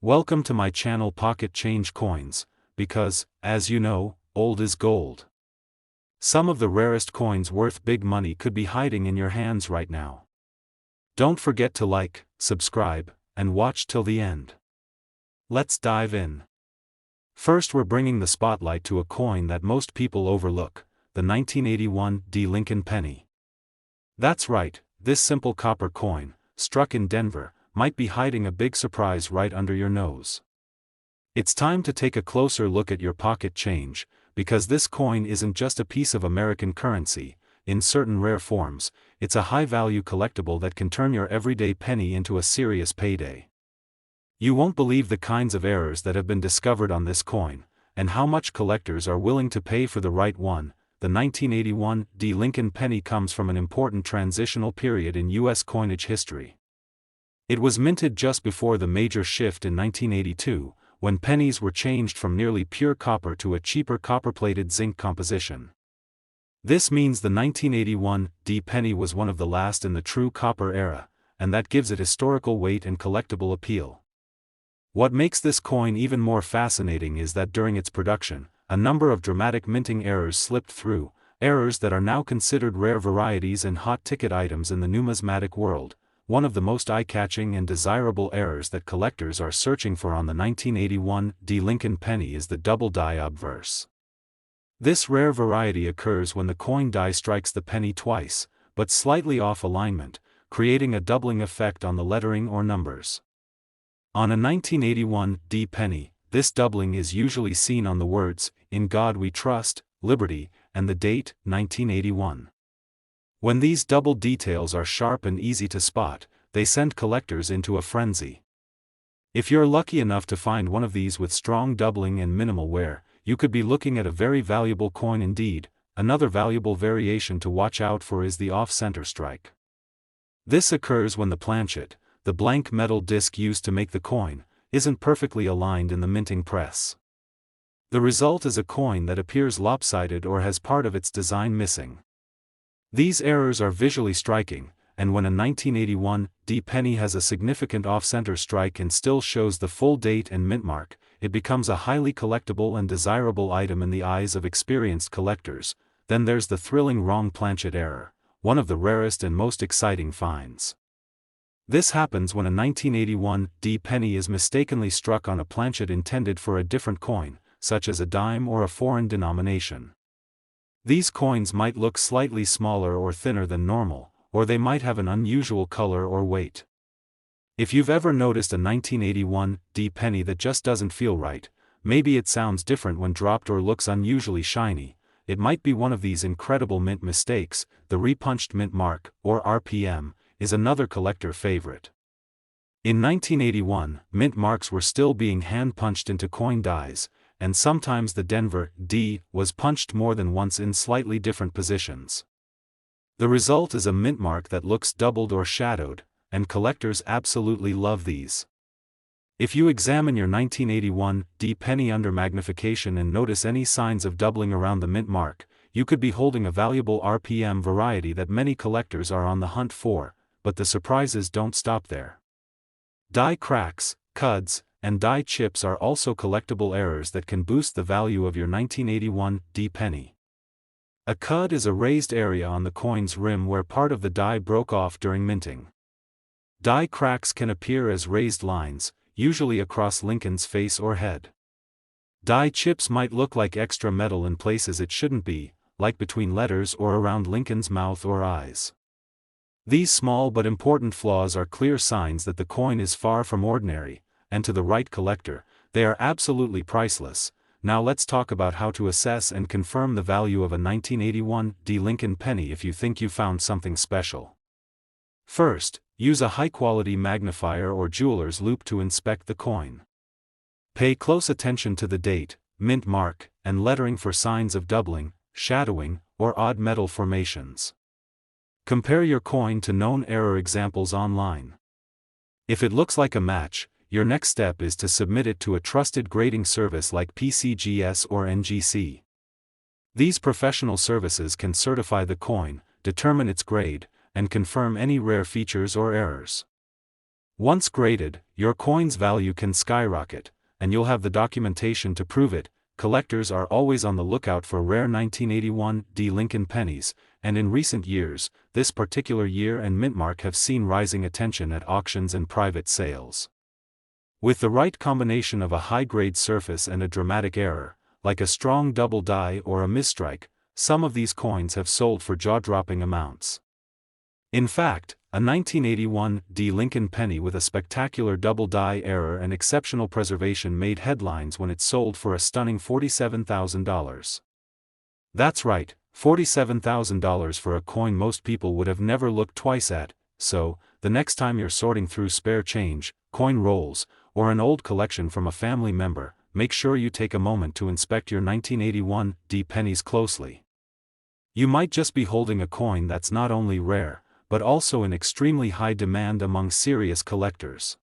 Welcome to my channel Pocket Change Coins, because, as you know, old is gold. Some of the rarest coins worth big money could be hiding in your hands right now. Don't forget to like, subscribe, and watch till the end. Let's dive in. First, we're bringing the spotlight to a coin that most people overlook, the 1981 Lincoln penny. That's right, this simple copper coin, struck in Denver, might be hiding a big surprise right under your nose. It's time to take a closer look at your pocket change, because this coin isn't just a piece of American currency. In certain rare forms, it's a high-value collectible that can turn your everyday penny into a serious payday. You won't believe the kinds of errors that have been discovered on this coin, and how much collectors are willing to pay for the right one. The 1981 Lincoln penny comes from an important transitional period in U.S. coinage history. It was minted just before the major shift in 1982, when pennies were changed from nearly pure copper to a cheaper copper-plated zinc composition. This means the 1981 penny was one of the last in the true copper era, and that gives it historical weight and collectible appeal. What makes this coin even more fascinating is that during its production, a number of dramatic minting errors slipped through, errors that are now considered rare varieties and hot-ticket items in the numismatic world. One of the most eye-catching and desirable errors that collectors are searching for on the 1981 Lincoln penny is the double die obverse. This rare variety occurs when the coin die strikes the penny twice, but slightly off alignment, creating a doubling effect on the lettering or numbers. On a 1981 penny, this doubling is usually seen on the words, "In God We Trust," "Liberty," and the date, 1981. When these double details are sharp and easy to spot, they send collectors into a frenzy. If you're lucky enough to find one of these with strong doubling and minimal wear, you could be looking at a very valuable coin indeed. Another valuable variation to watch out for is the off-center strike. This occurs when the planchet, the blank metal disc used to make the coin, isn't perfectly aligned in the minting press. The result is a coin that appears lopsided or has part of its design missing. These errors are visually striking, and when a 1981 penny has a significant off-center strike and still shows the full date and mint mark, it becomes a highly collectible and desirable item in the eyes of experienced collectors. Then there's the thrilling wrong planchet error, one of the rarest and most exciting finds. This happens when a 1981 penny is mistakenly struck on a planchet intended for a different coin, such as a dime or a foreign denomination. These coins might look slightly smaller or thinner than normal, or they might have an unusual color or weight. If you've ever noticed a 1981 penny that just doesn't feel right, maybe it sounds different when dropped or looks unusually shiny, it might be one of these incredible mint mistakes. The repunched mint mark, or RPM, is another collector favorite. In 1981, mint marks were still being hand-punched into coin dies, and sometimes the Denver D was punched more than once in slightly different positions. The result is a mint mark that looks doubled or shadowed, and collectors absolutely love these. If you examine your 1981 penny under magnification and notice any signs of doubling around the mint mark, you could be holding a valuable RPM variety that many collectors are on the hunt for. But the surprises don't stop there. Die cracks, cuds, and die chips are also collectible errors that can boost the value of your 1981 penny. A cud is a raised area on the coin's rim where part of the die broke off during minting. Die cracks can appear as raised lines, usually across Lincoln's face or head. Die chips might look like extra metal in places it shouldn't be, like between letters or around Lincoln's mouth or eyes. These small but important flaws are clear signs that the coin is far from ordinary, and to the right collector, they are absolutely priceless. Now let's talk about how to assess and confirm the value of a 1981 Lincoln penny if you think you found something special. First, use a high-quality magnifier or jeweler's loupe to inspect the coin. Pay close attention to the date, mint mark, and lettering for signs of doubling, shadowing, or odd metal formations. Compare your coin to known error examples online. If it looks like a match, your next step is to submit it to a trusted grading service like PCGS or NGC. These professional services can certify the coin, determine its grade, and confirm any rare features or errors. Once graded, your coin's value can skyrocket, and you'll have the documentation to prove it. Collectors are always on the lookout for rare 1981 D Lincoln pennies, and in recent years, this particular year and mint mark have seen rising attention at auctions and private sales. With the right combination of a high-grade surface and a dramatic error, like a strong double die or a misstrike, some of these coins have sold for jaw-dropping amounts. In fact, a 1981 D Lincoln penny with a spectacular double die error and exceptional preservation made headlines when it sold for a stunning $47,000. That's right, $47,000 for a coin most people would have never looked twice at. So, the next time you're sorting through spare change, coin rolls, or an old collection from a family member, make sure you take a moment to inspect your 1981 D pennies closely. You might just be holding a coin that's not only rare, but also in extremely high demand among serious collectors.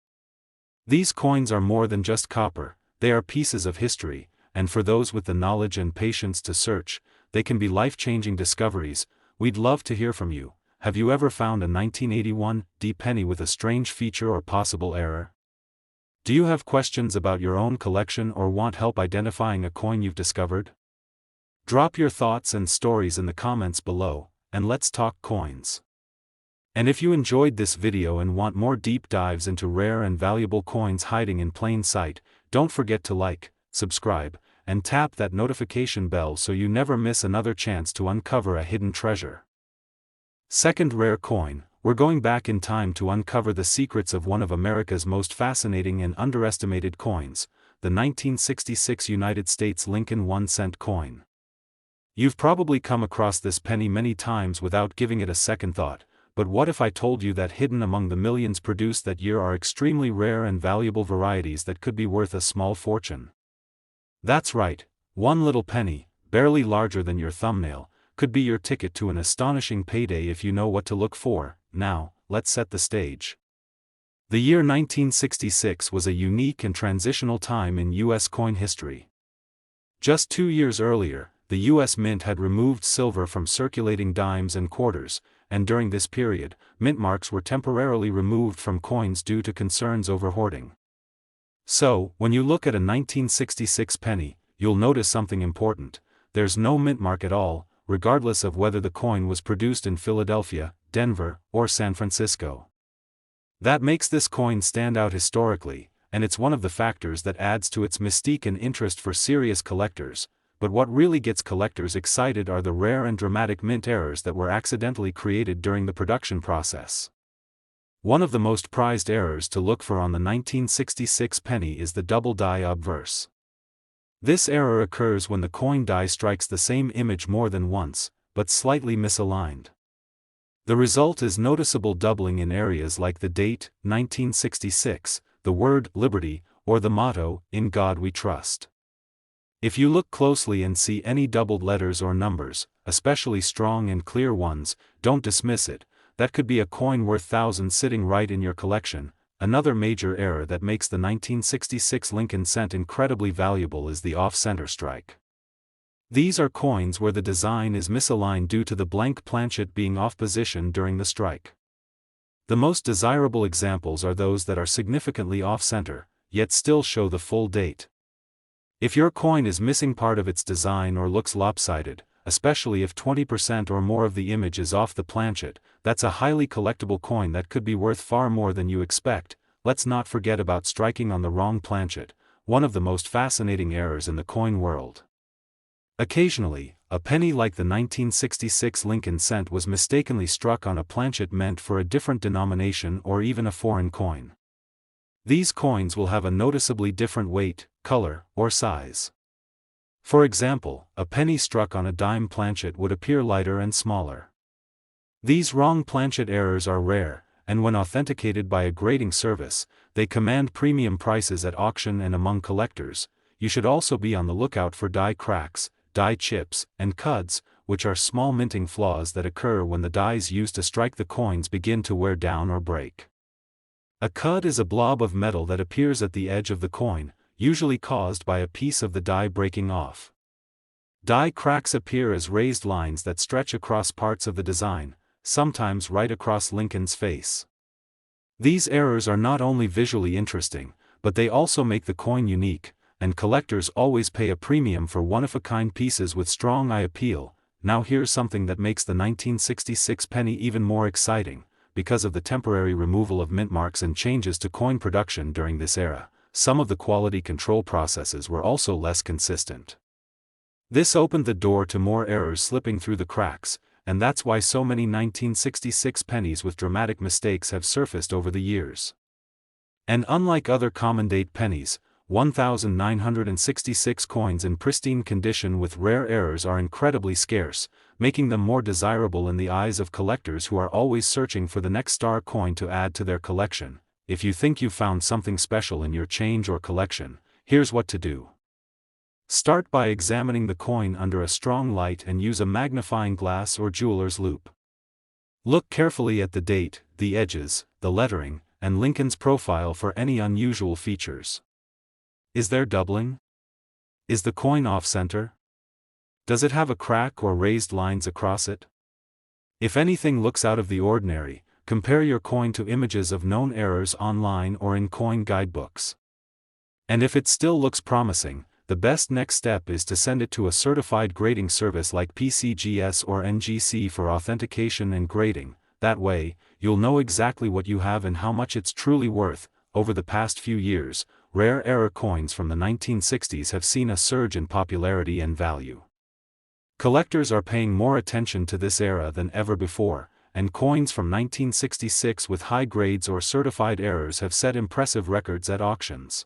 These coins are more than just copper, they are pieces of history, and for those with the knowledge and patience to search, they can be life-changing discoveries. We'd love to hear from you. Have you ever found a 1981 D penny with a strange feature or possible error? Do you have questions about your own collection or want help identifying a coin you've discovered? Drop your thoughts and stories in the comments below, and let's talk coins. And if you enjoyed this video and want more deep dives into rare and valuable coins hiding in plain sight, don't forget to like, subscribe, and tap that notification bell so you never miss another chance to uncover a hidden treasure. Second rare coin, we're going back in time to uncover the secrets of one of America's most fascinating and underestimated coins, the 1966 United States Lincoln 1-cent coin. You've probably come across this penny many times without giving it a second thought. But what if I told you that hidden among the millions produced that year are extremely rare and valuable varieties that could be worth a small fortune? That's right, one little penny, barely larger than your thumbnail, could be your ticket to an astonishing payday if you know what to look for. Now, let's set the stage. The year 1966 was a unique and transitional time in U.S. coin history. Just 2 years earlier, the U.S. Mint had removed silver from circulating dimes and quarters, and during this period, mint marks were temporarily removed from coins due to concerns over hoarding. So, when you look at a 1966 penny, you'll notice something important: there's no mint mark at all, regardless of whether the coin was produced in Philadelphia, Denver, or San Francisco. That makes this coin stand out historically, and it's one of the factors that adds to its mystique and interest for serious collectors. But what really gets collectors excited are the rare and dramatic mint errors that were accidentally created during the production process. One of the most prized errors to look for on the 1966 penny is the double die obverse. This error occurs when the coin die strikes the same image more than once, but slightly misaligned. The result is noticeable doubling in areas like the date, 1966, the word liberty, or the motto, "In God We Trust." If you look closely and see any doubled letters or numbers, especially strong and clear ones, don't dismiss it. That could be a coin worth thousands sitting right in your collection. Another major error that makes the 1966 Lincoln cent incredibly valuable is the off-center strike. These are coins where the design is misaligned due to the blank planchet being off position during the strike. The most desirable examples are those that are significantly off-center, yet still show the full date. If your coin is missing part of its design or looks lopsided, especially if 20% or more of the image is off the planchet, that's a highly collectible coin that could be worth far more than you expect. Let's not forget about striking on the wrong planchet, one of the most fascinating errors in the coin world. Occasionally, a penny like the 1966 Lincoln cent was mistakenly struck on a planchet meant for a different denomination or even a foreign coin. These coins will have a noticeably different weight, color, or size. For example, a penny struck on a dime planchet would appear lighter and smaller. These wrong planchet errors are rare, and when authenticated by a grading service, they command premium prices at auction and among collectors. You should also be on the lookout for die cracks, die chips, and cuds, which are small minting flaws that occur when the dies used to strike the coins begin to wear down or break. A cud is a blob of metal that appears at the edge of the coin, usually caused by a piece of the die breaking off. Die cracks appear as raised lines that stretch across parts of the design, sometimes right across Lincoln's face. These errors are not only visually interesting, but they also make the coin unique, and collectors always pay a premium for one-of-a-kind pieces with strong eye appeal. Now here's something that makes the 1966 penny even more exciting. Because of the temporary removal of mint marks and changes to coin production during this era, some of the quality control processes were also less consistent. This opened the door to more errors slipping through the cracks, and that's why so many 1966 pennies with dramatic mistakes have surfaced over the years. And unlike other common date pennies, 1,966 coins in pristine condition with rare errors are incredibly scarce, making them more desirable in the eyes of collectors who are always searching for the next star coin to add to their collection. If you think you've found something special in your change or collection, here's what to do. Start by examining the coin under a strong light and use a magnifying glass or jeweler's loupe. Look carefully at the date, the edges, the lettering, and Lincoln's profile for any unusual features. Is there doubling? Is the coin off-center? Does it have a crack or raised lines across it? If anything looks out of the ordinary, compare your coin to images of known errors online or in coin guidebooks. And if it still looks promising, the best next step is to send it to a certified grading service like PCGS or NGC for authentication and grading. That way, you'll know exactly what you have and how much it's truly worth. Over the past few years, rare error coins from the 1960s have seen a surge in popularity and value. Collectors are paying more attention to this era than ever before, and coins from 1966 with high grades or certified errors have set impressive records at auctions.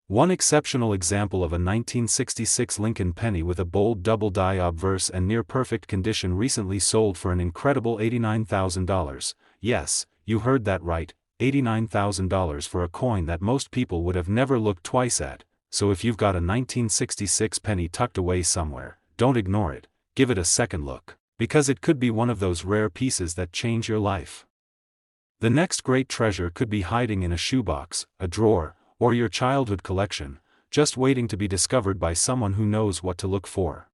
One exceptional example of a 1966 Lincoln penny with a bold double-die obverse and near-perfect condition recently sold for an incredible $89,000. Yes, you heard that right, $89,000 for a coin that most people would have never looked twice at. So if you've got a 1966 penny tucked away somewhere, don't ignore it, give it a second look, because it could be one of those rare pieces that change your life. The next great treasure could be hiding in a shoebox, a drawer, or your childhood collection, just waiting to be discovered by someone who knows what to look for.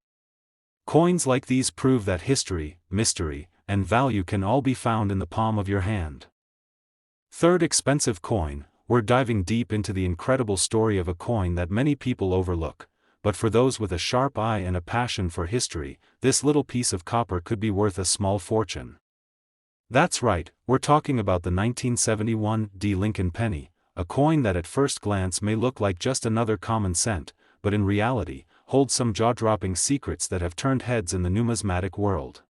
Coins like these prove that history, mystery, and value can all be found in the palm of your hand. Third expensive coin, we're diving deep into the incredible story of a coin that many people overlook, but for those with a sharp eye and a passion for history, this little piece of copper could be worth a small fortune. That's right, we're talking about the 1971 Lincoln penny, a coin that at first glance may look like just another common cent, but in reality, holds some jaw-dropping secrets that have turned heads in the numismatic world.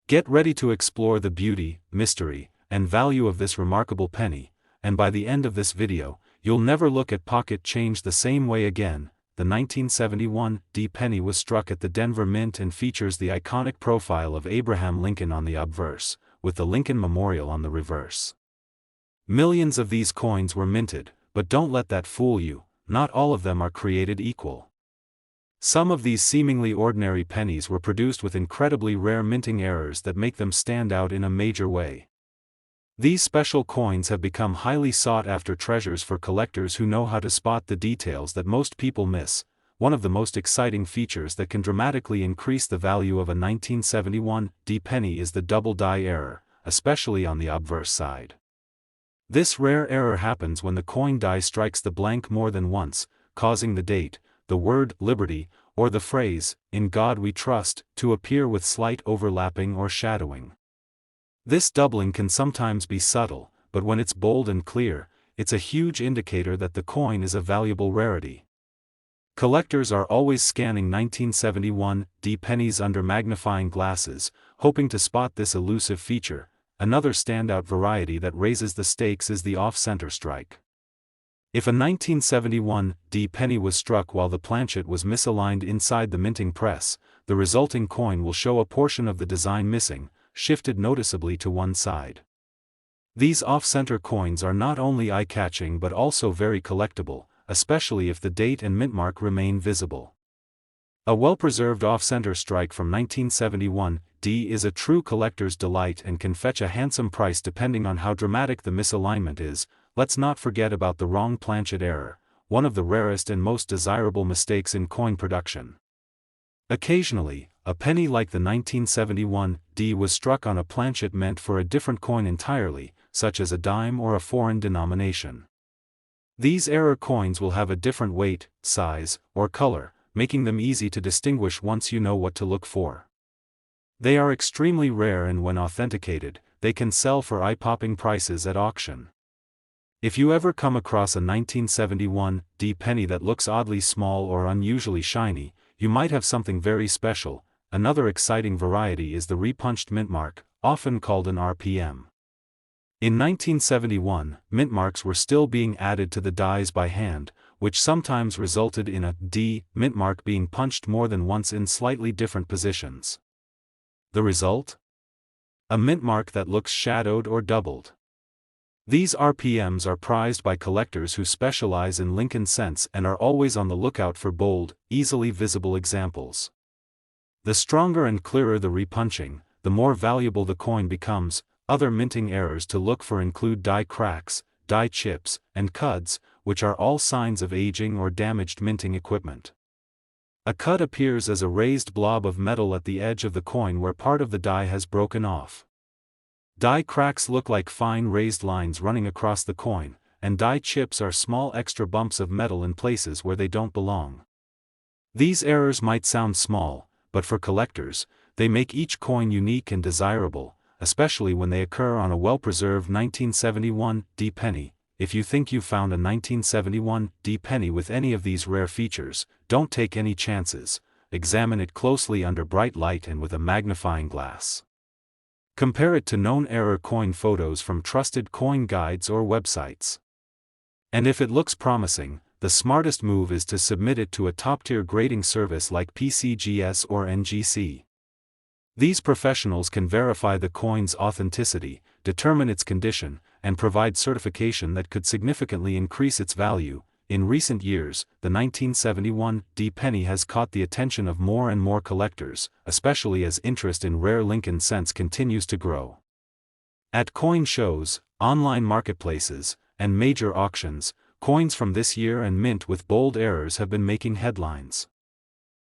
Get ready to explore the beauty, mystery, and value of this remarkable penny, and by the end of this video, you'll never look at pocket change the same way again. The 1971 penny was struck at the Denver Mint and features the iconic profile of Abraham Lincoln on the obverse, with the Lincoln Memorial on the reverse. Millions of these coins were minted, but don't let that fool you, not all of them are created equal. Some of these seemingly ordinary pennies were produced with incredibly rare minting errors that make them stand out in a major way. These special coins have become highly sought-after treasures for collectors who know how to spot the details that most people miss. One of the most exciting features that can dramatically increase the value of a 1971 penny is the double die error, especially on the obverse side. This rare error happens when the coin die strikes the blank more than once, causing the date, the word liberty, or the phrase, "In God We Trust," to appear with slight overlapping or shadowing. This doubling can sometimes be subtle, but when it's bold and clear, it's a huge indicator that the coin is a valuable rarity. Collectors are always scanning 1971 pennies under magnifying glasses, hoping to spot this elusive feature. Another standout variety that raises the stakes is the off-center strike. If a 1971 penny was struck while the planchet was misaligned inside the minting press, the resulting coin will show a portion of the design missing, shifted noticeably to one side. These off-center coins are not only eye-catching but also very collectible, especially if the date and mint mark remain visible. A well-preserved off-center strike from 1971 is a true collector's delight and can fetch a handsome price depending on how dramatic the misalignment is. Let's not forget about the wrong planchet error, one of the rarest and most desirable mistakes in coin production. Occasionally, a penny like the 1971 was struck on a planchet meant for a different coin entirely, such as a dime or a foreign denomination. These error coins will have a different weight, size, or color, making them easy to distinguish once you know what to look for. They are extremely rare, and when authenticated, they can sell for eye-popping prices at auction. If you ever come across a 1971 D penny that looks oddly small or unusually shiny, you might have something very special. Another exciting variety is the repunched mint mark, often called an RPM. In 1971, mint marks were still being added to the dies by hand, which sometimes resulted in a D mint mark being punched more than once in slightly different positions. The result? A mint mark that looks shadowed or doubled. These RPMs are prized by collectors who specialize in Lincoln cents and are always on the lookout for bold, easily visible examples. The stronger and clearer the repunching, the more valuable the coin becomes. Other minting errors to look for include die cracks, die chips, and cuds, which are all signs of aging or damaged minting equipment. A cud appears as a raised blob of metal at the edge of the coin where part of the die has broken off. Die cracks look like fine raised lines running across the coin, and die chips are small extra bumps of metal in places where they don't belong. These errors might sound small, but for collectors, they make each coin unique and desirable, especially when they occur on a well-preserved 1971 D penny. If you think you found a 1971 D penny with any of these rare features, don't take any chances. Examine it closely under bright light and with a magnifying glass. Compare it to known error coin photos from trusted coin guides or websites. And if it looks promising, the smartest move is to submit it to a top-tier grading service like PCGS or NGC. These professionals can verify the coin's authenticity, determine its condition, and provide certification that could significantly increase its value. In recent years, the 1971 D penny has caught the attention of more and more collectors, especially as interest in rare Lincoln cents continues to grow. At coin shows, online marketplaces, and major auctions, coins from this year and mint with bold errors have been making headlines.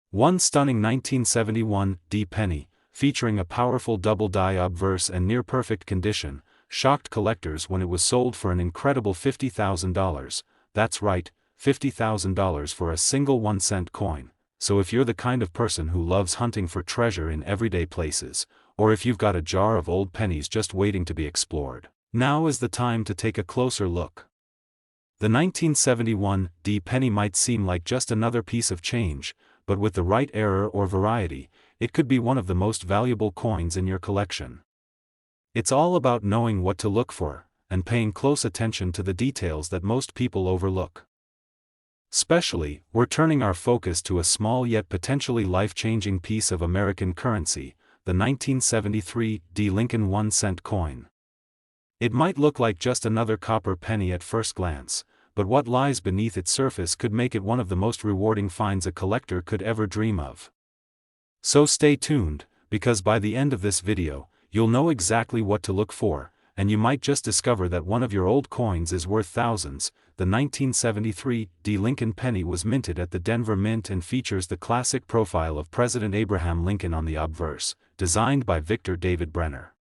One stunning 1971 D penny, featuring a powerful double die obverse and near-perfect condition, shocked collectors when it was sold for an incredible $50,000. That's right, $50,000 for a single 1-cent coin. So if you're the kind of person who loves hunting for treasure in everyday places, or if you've got a jar of old pennies just waiting to be explored, now is the time to take a closer look. The 1971 D penny might seem like just another piece of change, but with the right error or variety, it could be one of the most valuable coins in your collection. It's all about knowing what to look for, and paying close attention to the details that most people overlook. Especially, we're turning our focus to a small yet potentially life-changing piece of American currency, the 1973 D Lincoln 1-cent coin. It might look like just another copper penny at first glance, but what lies beneath its surface could make it one of the most rewarding finds a collector could ever dream of. So stay tuned, because by the end of this video, you'll know exactly what to look for, and you might just discover that one of your old coins is worth thousands. The 1973 D Lincoln penny was minted at the Denver Mint and features the classic profile of President Abraham Lincoln on the obverse, designed by Victor David Brenner.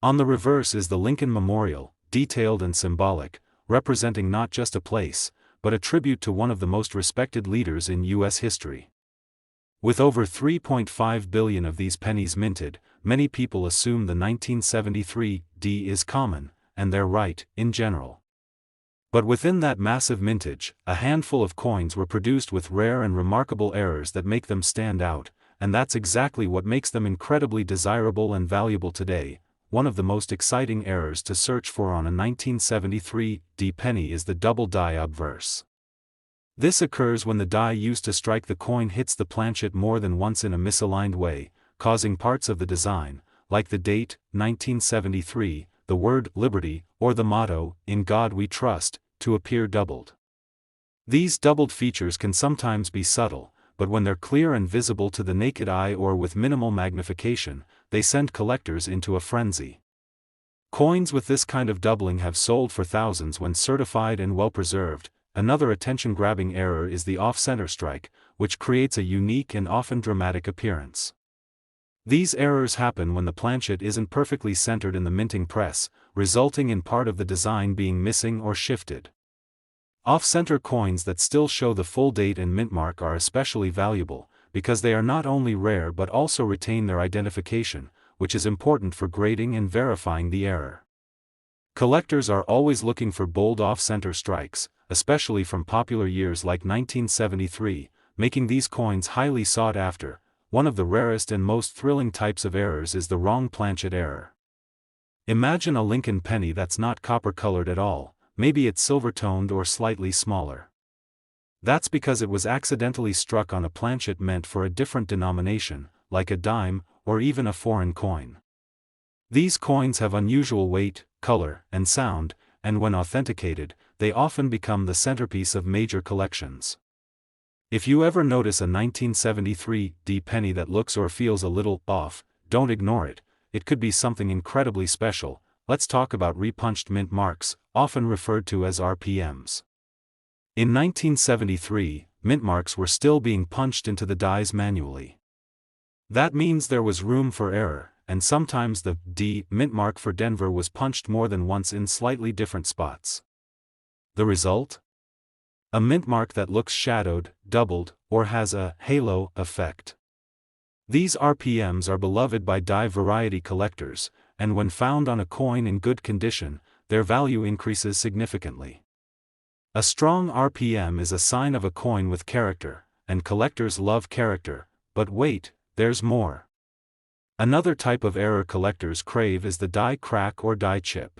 On the reverse is the Lincoln Memorial, detailed and symbolic, representing not just a place, but a tribute to one of the most respected leaders in U.S. history. With over 3.5 billion of these pennies minted, many people assume the 1973 D is common, and they're right, in general. But within that massive mintage, a handful of coins were produced with rare and remarkable errors that make them stand out, and that's exactly what makes them incredibly desirable and valuable today. One of the most exciting errors to search for on a 1973 D penny is the double die obverse. This occurs when the die used to strike the coin hits the planchet more than once in a misaligned way, causing parts of the design, like the date, 1973, the word liberty, or the motto, "In God We Trust," to appear doubled. These doubled features can sometimes be subtle, but when they're clear and visible to the naked eye or with minimal magnification, they send collectors into a frenzy. Coins with this kind of doubling have sold for thousands when certified and well preserved. Another attention-grabbing error is the off-center strike, which creates a unique and often dramatic appearance. These errors happen when the planchet isn't perfectly centered in the minting press, resulting in part of the design being missing or shifted. Off-center coins that still show the full date and mint mark are especially valuable, because they are not only rare but also retain their identification, which is important for grading and verifying the error. Collectors are always looking for bold off-center strikes, especially from popular years like 1973, making these coins highly sought after. One of the rarest and most thrilling types of errors is the wrong planchet error. Imagine a Lincoln penny that's not copper-colored at all, maybe it's silver-toned or slightly smaller. That's because it was accidentally struck on a planchet meant for a different denomination, like a dime, or even a foreign coin. These coins have unusual weight, color, and sound, and when authenticated, they often become the centerpiece of major collections. If you ever notice a 1973 D penny that looks or feels a little off, don't ignore it. It could be something incredibly special. Let's talk about repunched mint marks, often referred to as RPMs. In 1973, mint marks were still being punched into the dies manually. That means there was room for error, and sometimes the D mint mark for Denver was punched more than once in slightly different spots. The result? A mint mark that looks shadowed, doubled, or has a halo effect. These RPMs are beloved by die variety collectors, and when found on a coin in good condition, their value increases significantly. A strong RPM is a sign of a coin with character, and collectors love character, but wait, there's more. Another type of error collectors crave is the die crack or die chip.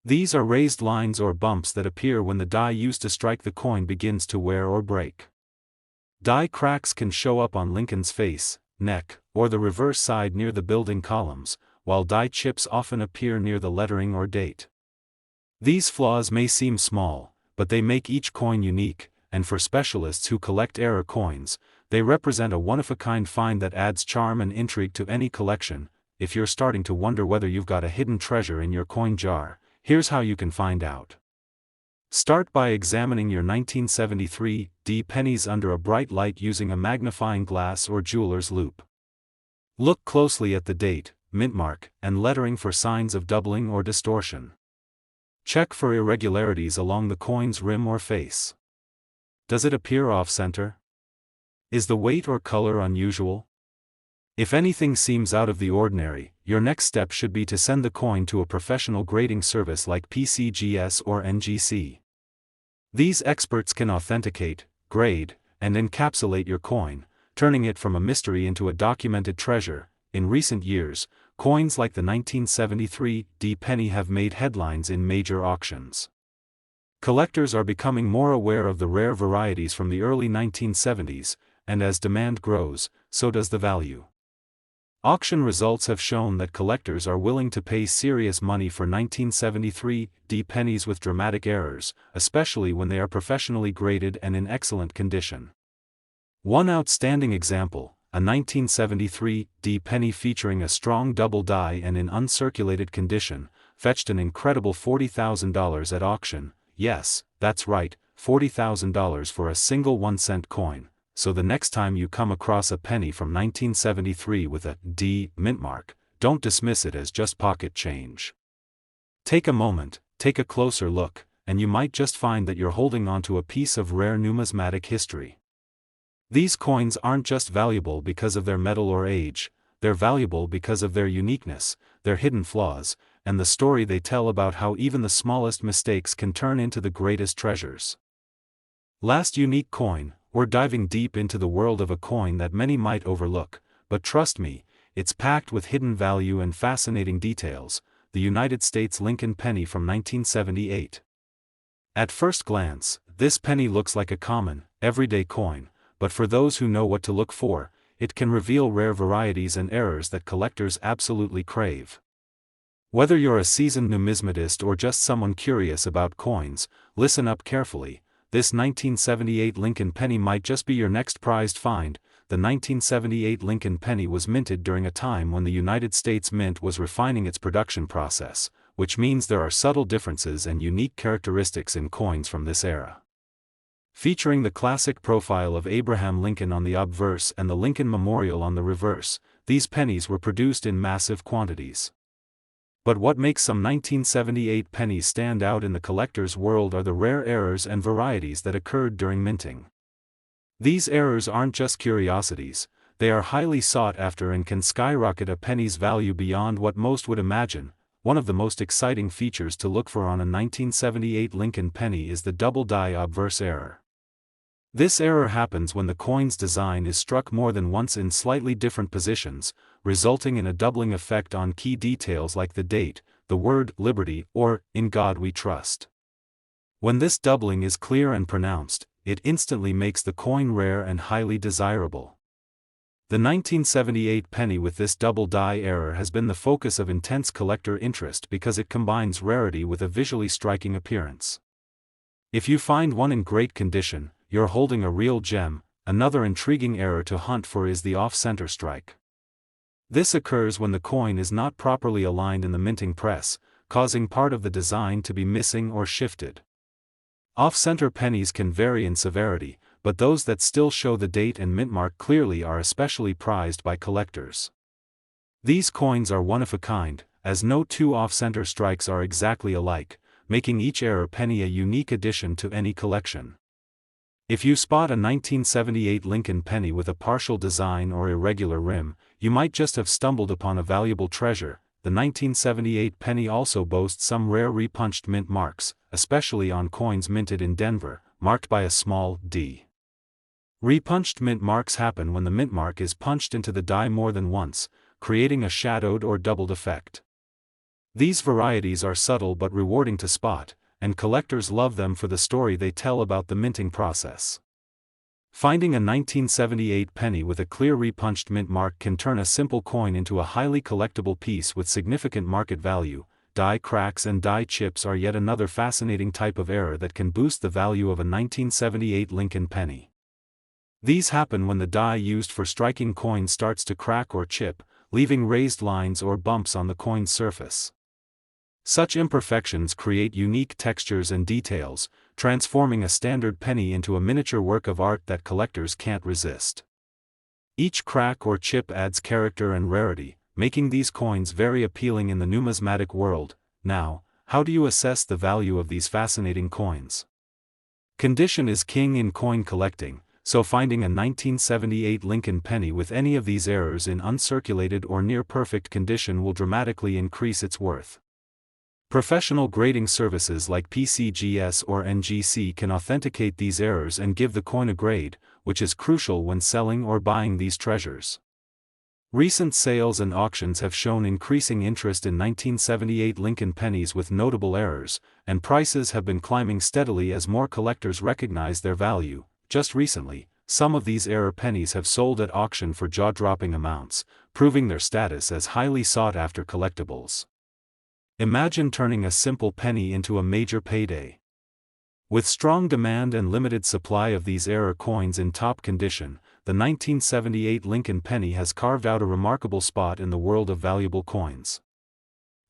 These are raised lines or bumps that appear when the die used to strike the coin begins to wear or break. Die cracks can show up on Lincoln's face, neck, or the reverse side near the building columns, while die chips often appear near the lettering or date. These flaws may seem small, but they make each coin unique, and for specialists who collect error coins, they represent a one-of-a-kind find that adds charm and intrigue to any collection. If you're starting to wonder whether you've got a hidden treasure in your coin jar, here's how you can find out. Start by examining your 1973 D pennies under a bright light using a magnifying glass or jeweler's loupe. Look closely at the date, mint mark, and lettering for signs of doubling or distortion. Check for irregularities along the coin's rim or face. Does it appear off-center? Is the weight or color unusual? If anything seems out of the ordinary, your next step should be to send the coin to a professional grading service like PCGS or NGC. These experts can authenticate, grade, and encapsulate your coin, turning it from a mystery into a documented treasure. In recent years, coins like the 1973 D penny have made headlines in major auctions. Collectors are becoming more aware of the rare varieties from the early 1970s, and as demand grows, so does the value. Auction results have shown that collectors are willing to pay serious money for 1973 D pennies with dramatic errors, especially when they are professionally graded and in excellent condition. One outstanding example, a 1973 D penny featuring a strong double die and in uncirculated condition, fetched an incredible $40,000 at auction. Yes, that's right, $40,000 for a single 1-cent coin. So the next time you come across a penny from 1973 with a D mint mark, don't dismiss it as just pocket change. Take a moment, take a closer look, and you might just find that you're holding onto a piece of rare numismatic history. These coins aren't just valuable because of their metal or age, they're valuable because of their uniqueness, their hidden flaws, and the story they tell about how even the smallest mistakes can turn into the greatest treasures. Last unique coin. We're diving deep into the world of a coin that many might overlook, but trust me, it's packed with hidden value and fascinating details, the United States Lincoln penny from 1978. At first glance, this penny looks like a common, everyday coin, but for those who know what to look for, it can reveal rare varieties and errors that collectors absolutely crave. Whether you're a seasoned numismatist or just someone curious about coins, listen up carefully. This 1978 Lincoln penny might just be your next prized find. The 1978 Lincoln penny was minted during a time when the United States Mint was refining its production process, which means there are subtle differences and unique characteristics in coins from this era. Featuring the classic profile of Abraham Lincoln on the obverse and the Lincoln Memorial on the reverse, these pennies were produced in massive quantities. But what makes some 1978 pennies stand out in the collector's world are the rare errors and varieties that occurred during minting. These errors aren't just curiosities, they are highly sought after and can skyrocket a penny's value beyond what most would imagine. One of the most exciting features to look for on a 1978 Lincoln penny is the double die obverse error. This error happens when the coin's design is struck more than once in slightly different positions, resulting in a doubling effect on key details like the date, the word liberty, or in God we trust. When this doubling is clear and pronounced, it instantly makes the coin rare and highly desirable. The 1978 penny with this double die error has been the focus of intense collector interest because it combines rarity with a visually striking appearance. If you find one in great condition, you're holding a real gem. Another intriguing error to hunt for is the off-center strike. This occurs when the coin is not properly aligned in the minting press, causing part of the design to be missing or shifted. Off-center pennies can vary in severity, but those that still show the date and mint mark clearly are especially prized by collectors. These coins are one of a kind, as no two off-center strikes are exactly alike, making each error penny a unique addition to any collection. If you spot a 1978 Lincoln penny with a partial design or irregular rim, you might just have stumbled upon a valuable treasure. The 1978 penny also boasts some rare repunched mint marks, especially on coins minted in Denver, marked by a small D. Repunched mint marks happen when the mint mark is punched into the die more than once, creating a shadowed or doubled effect. These varieties are subtle but rewarding to spot, and collectors love them for the story they tell about the minting process. Finding a 1978 penny with a clear repunched mint mark can turn a simple coin into a highly collectible piece with significant market value. Die cracks and die chips are yet another fascinating type of error that can boost the value of a 1978 Lincoln penny. These happen when the die used for striking coins starts to crack or chip, leaving raised lines or bumps on the coin's surface. Such imperfections create unique textures and details, transforming a standard penny into a miniature work of art that collectors can't resist. Each crack or chip adds character and rarity, making these coins very appealing in the numismatic world. Now, how do you assess the value of these fascinating coins? Condition is king in coin collecting, so finding a 1978 Lincoln penny with any of these errors in uncirculated or near-perfect condition will dramatically increase its worth. Professional grading services like PCGS or NGC can authenticate these errors and give the coin a grade, which is crucial when selling or buying these treasures. Recent sales and auctions have shown increasing interest in 1978 Lincoln pennies with notable errors, and prices have been climbing steadily as more collectors recognize their value. Just recently, some of these error pennies have sold at auction for jaw-dropping amounts, proving their status as highly sought-after collectibles. Imagine turning a simple penny into a major payday. With strong demand and limited supply of these error coins in top condition, the 1978 Lincoln penny has carved out a remarkable spot in the world of valuable coins.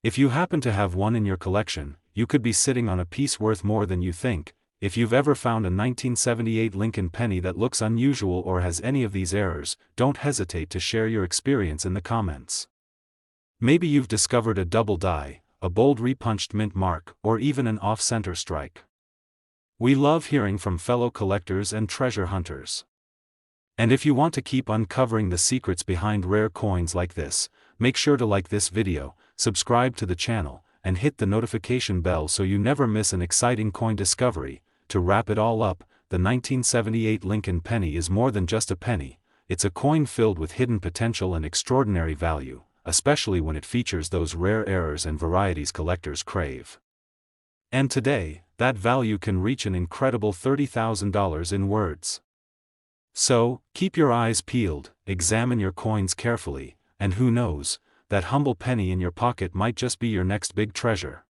If you happen to have one in your collection, you could be sitting on a piece worth more than you think. If you've ever found a 1978 Lincoln penny that looks unusual or has any of these errors, don't hesitate to share your experience in the comments. Maybe you've discovered a double die, a bold repunched mint mark, or even an off-center strike. We love hearing from fellow collectors and treasure hunters. And if you want to keep uncovering the secrets behind rare coins like this, make sure to like this video, subscribe to the channel, and hit the notification bell so you never miss an exciting coin discovery. To wrap it all up, the 1978 Lincoln penny is more than just a penny, it's a coin filled with hidden potential and extraordinary value, especially when it features those rare errors and varieties collectors crave. And today, that value can reach an incredible $30,000 in words. So, keep your eyes peeled, examine your coins carefully, and who knows, that humble penny in your pocket might just be your next big treasure.